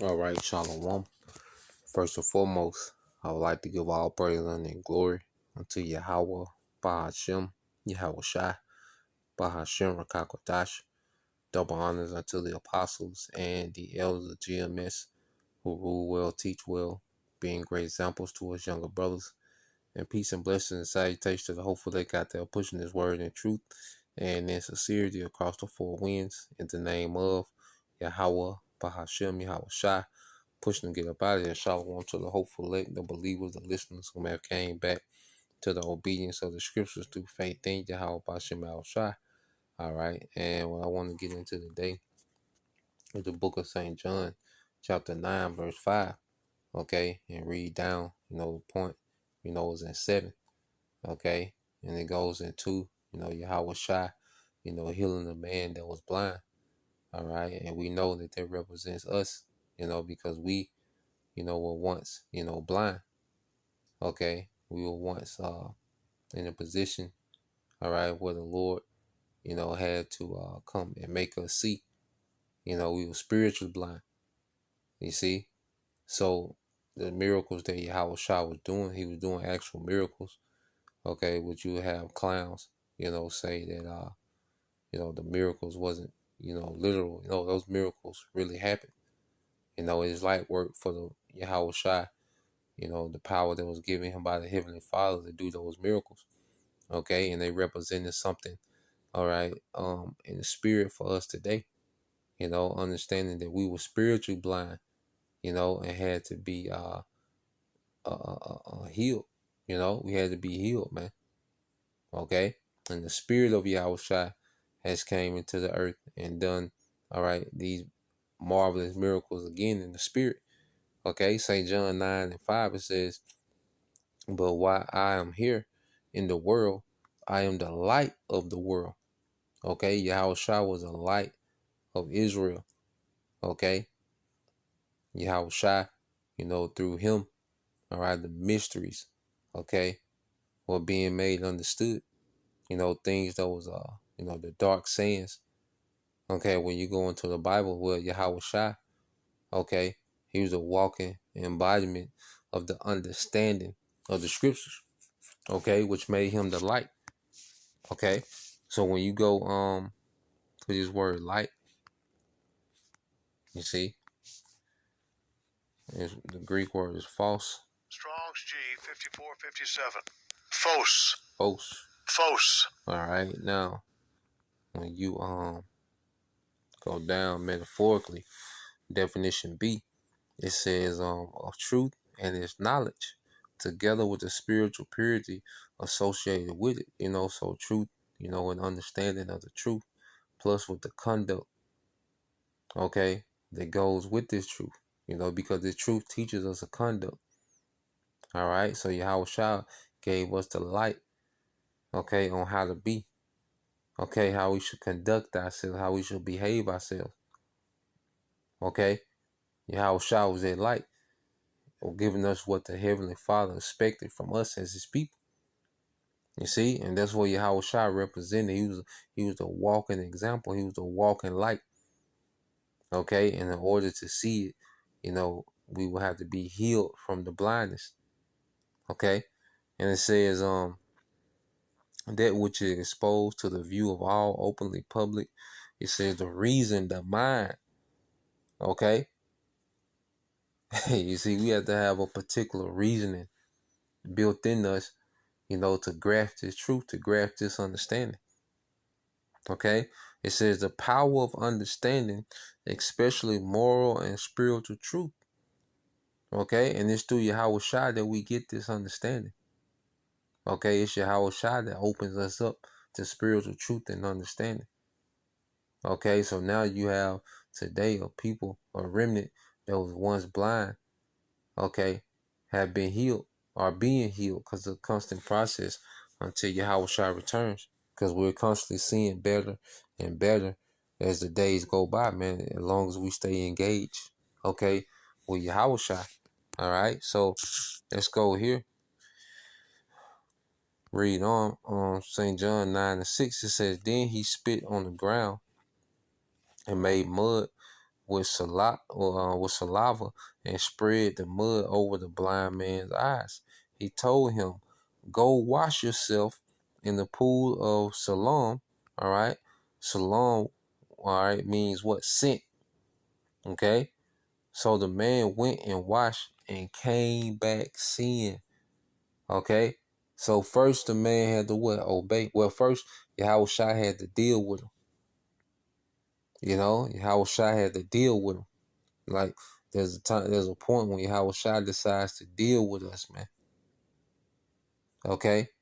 All right, Shalom. First and foremost, I would like to give all praise and glory unto Yahweh, Bahashem, Yahweh Shai, Bahashem, Rakakwatash. Double honors unto the apostles and the elders of GMS who rule well, teach well, being great examples to us younger brothers. And peace and blessings and salutation to the hopeful they got there pushing this word in truth and in sincerity across the four winds in the name of Yahweh, Bahashem, Yahweh Shai. Pushing to get up out of there. Shalom to the hopeful elect, the believers, the listeners who have came back to the obedience of the scriptures through faith in Yahweh Bashem Al Shai. All right. And what I want to get into today is the book of St. John, chapter 9, verse 5. Okay. And read down, the point, is in 7. Okay. And it goes into, Yahweh Shai, healing the man that was blind. All right. And we know that represents us, because we were once, blind. Okay. We were once in a position, all right, where the Lord, had to come and make us see. We were spiritually blind. You see? So the miracles that Yahweh Shah was doing, he was doing actual miracles. Okay, but you have clowns, say that the miracles wasn't, literal. Those miracles really happened. It's light work for the Yahweh Shai, the power that was given him by the Heavenly Father to do those miracles. Okay, and they represented something, all right, in the spirit for us today, understanding that we were spiritually blind, and had to be healed. We had to be healed, man. Okay, and the spirit of Yahweh Shai has came into the earth and done, all right, these marvelous miracles again in the spirit. Okay, St. John 9 and 5, it says, but while I am here in the world, I am the light of the world. Okay, Yahweh Shai was a light of Israel. Okay, Yahweh Shai, through him, all right, the mysteries, okay, were being made understood. Things that was, the dark sayings. Okay, when you go into the Bible, where Yahweh Shai, okay, he was a walking embodiment of the understanding of the scriptures. Okay, which made him the light. Okay, so when you go to this word light, you see, the Greek word is false. Strong's G 5457. Phos. False. Phos. All right, now when you go down metaphorically, definition B, it says of truth and its knowledge, together with the spiritual purity associated with it. So truth, and understanding of the truth, plus with the conduct, okay, that goes with this truth. Because the truth teaches us a conduct. All right, so Yahweh Shah gave us the light, okay, on how to be, okay, how we should conduct ourselves, how we should behave ourselves. Okay, Yahweh Shah was that light, or giving us what the Heavenly Father expected from us as His people. You see, and that's what Yahweh Shah represented. He was a walking example. He was a walking light. Okay, and in order to see it, we will have to be healed from the blindness. Okay, and it says that which is exposed to the view of all openly public. It says the reason, the mind. Okay, you see, we have to have a particular reasoning built in us, to grasp this truth, to grasp this understanding. Okay, it says the power of understanding, especially moral and spiritual truth. Okay, and it's through Yahweh Shai that we get this understanding. Okay, it's Yahweh Shai that opens us up to spiritual truth and understanding. Okay, so now you have today a people, a remnant that was once blind, okay, have been healed, are being healed because of the constant process until Yahweh Shai returns. Because we're constantly seeing better and better as the days go by, man, as long as we stay engaged, okay, with Yahweh Shai. All right, so let's go here. Read on St. John 9 and 6. It says, then he spit on the ground and made mud with saliva and spread the mud over the blind man's eyes. He told him, "Go wash yourself in the pool of Siloam." All right, Siloam, all right, means what? Sent. Okay, so the man went and washed and came back seeing. Okay, so first the man had to what? Obey. Well, first Yahushua had to deal with him. You know, Yahushua had to deal with him. Like there's a point when Yahushua decides to deal with us, man. Okay,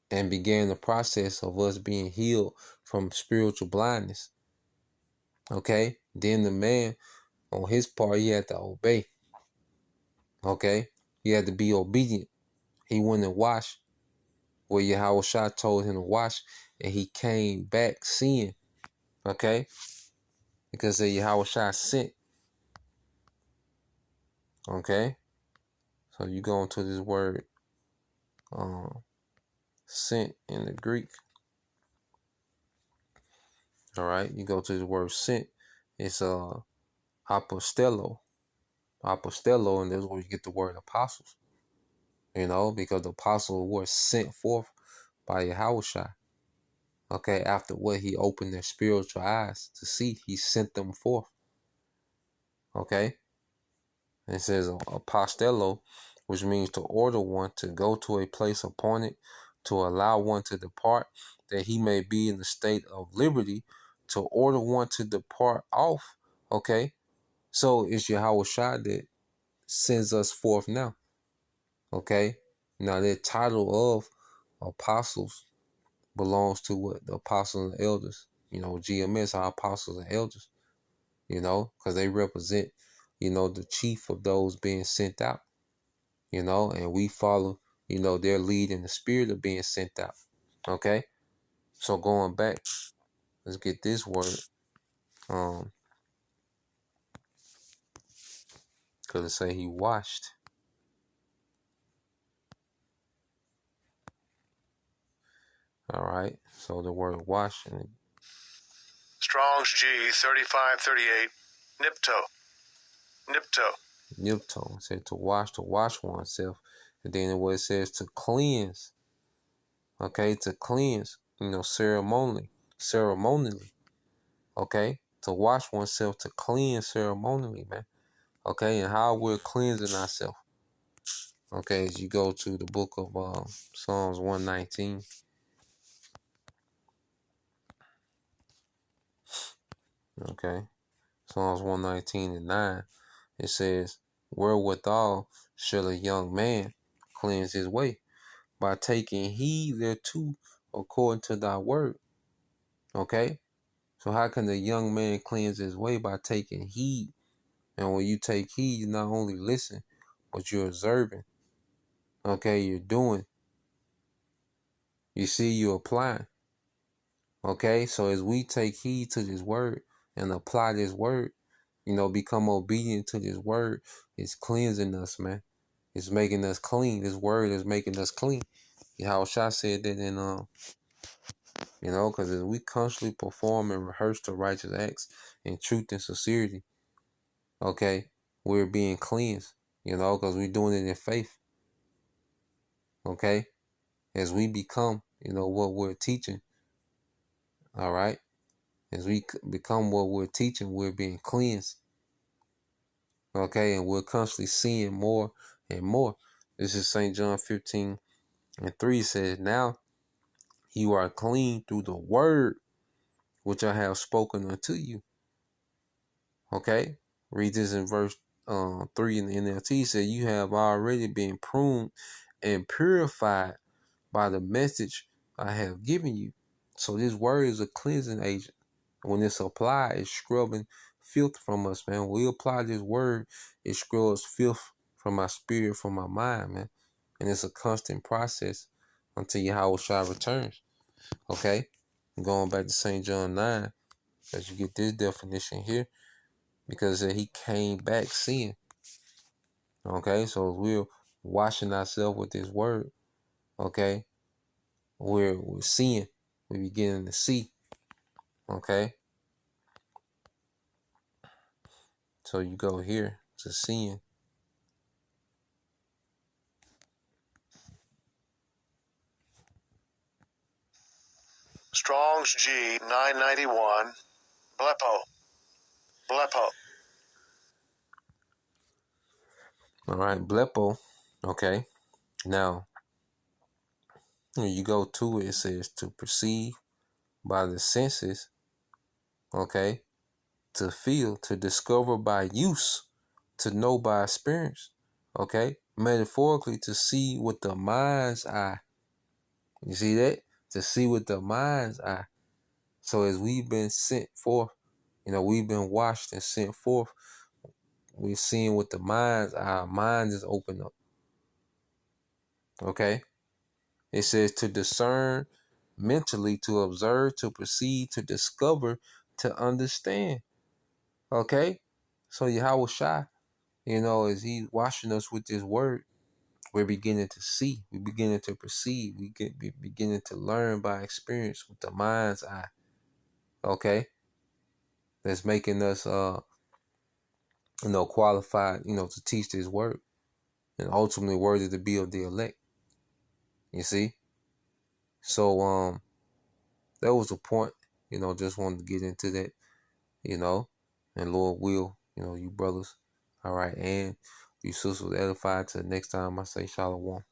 and began the process of us being healed from spiritual blindness. Okay, then the man on his part, he had to obey. Okay, he had to be obedient. He went and washed where Yahushua told him to wash, and he came back seeing. Okay, because the Yahushua sent. Okay, so you go into this word sent in the Greek. All right, you go to the word sent. It's apostello, and that's where you get the word apostles. You know, because the apostles were sent forth by Yahushua. Okay, after what he opened their spiritual eyes to see, he sent them forth. Okay, and it says apostello, which means to order one to go to a place appointed, to allow one to depart, that he may be in the state of liberty, to order one to depart off. Okay, so it's Yahushua that sends us forth now. Okay, now the title of apostles belongs to what? The apostles and elders. You know, GMS are apostles and elders, you know, because they represent, you know, the chief of those being sent out, you know, and we follow, you know, their lead in the spirit of being sent out. Okay, so going back, let's get this word, because it say he washed. All right, so the word wash, Strong's G 3538. Nipto. nipto, said to wash oneself, and then what it says to cleanse. Okay, to cleanse, you know, ceremonially. Okay, to wash oneself, to cleanse ceremonially, man. Okay, and how we're cleansing ourselves. Okay, as you go to the book of Psalms 119. Okay, Psalms 119 and 9. It says, "Wherewithal shall a young man cleanse his way? By taking heed thereto according to thy word." Okay, so how can the young man cleanse his way? By taking heed. And when you take heed, you not only listen, but you're observing. Okay, you're doing. You see, you're applying. Okay, so as we take heed to this word and apply this word, you know, become obedient to this word, it's cleansing us, man. It's making us clean. This word is making us clean. Yahushua said that in you know, because as we constantly perform and rehearse the righteous acts in truth and sincerity, okay, we're being cleansed, you know, because we're doing it in faith. Okay, as we become, you know, what we're teaching. All right, as we become what we're teaching, we're being cleansed. Okay, and we're constantly seeing more and more. This is St. John 15:3 says, "Now you are clean through the word which I have spoken unto you." Okay, read this in verse 3 in the NLT. Said, "You have already been pruned and purified by the message I have given you." So this word is a cleansing agent. When it's applied, it's scrubbing filth from us, man. When we apply this word, it scrubs filth from our spirit, from our mind, man. And it's a constant process until Yahushua returns. Okay? Going back to St. John 9, as you get this definition here, because he came back seeing. Okay? So we're washing ourselves with this word. Okay? We're seeing. We're beginning to see. Okay? So you go here to seeing. Strong's G 991. Blepo. Blepo. All right, blepo. Okay. Now, when you go to it, it says to perceive by the senses. Okay. To feel, to discover by use, to know by experience. Okay. Metaphorically, to see with the mind's eye. You see that? To see with the mind's eye. So as we've been sent forth, we've been washed and sent forth. We're seeing with the mind's eye. Our mind is open up. Okay. It says to discern mentally, to observe, to perceive, to discover, to understand. Okay. So Yahweh Shai, as he's washing us with this word, we're beginning to see, we're beginning to perceive, we're beginning to learn by experience with the mind's eye. Okay. That's making us qualified, to teach this word and ultimately worthy to be of the elect. You see? So that was the point, just wanted to get into that, and Lord will, you brothers, all right, and you sisters edified. Till next time I say shalom.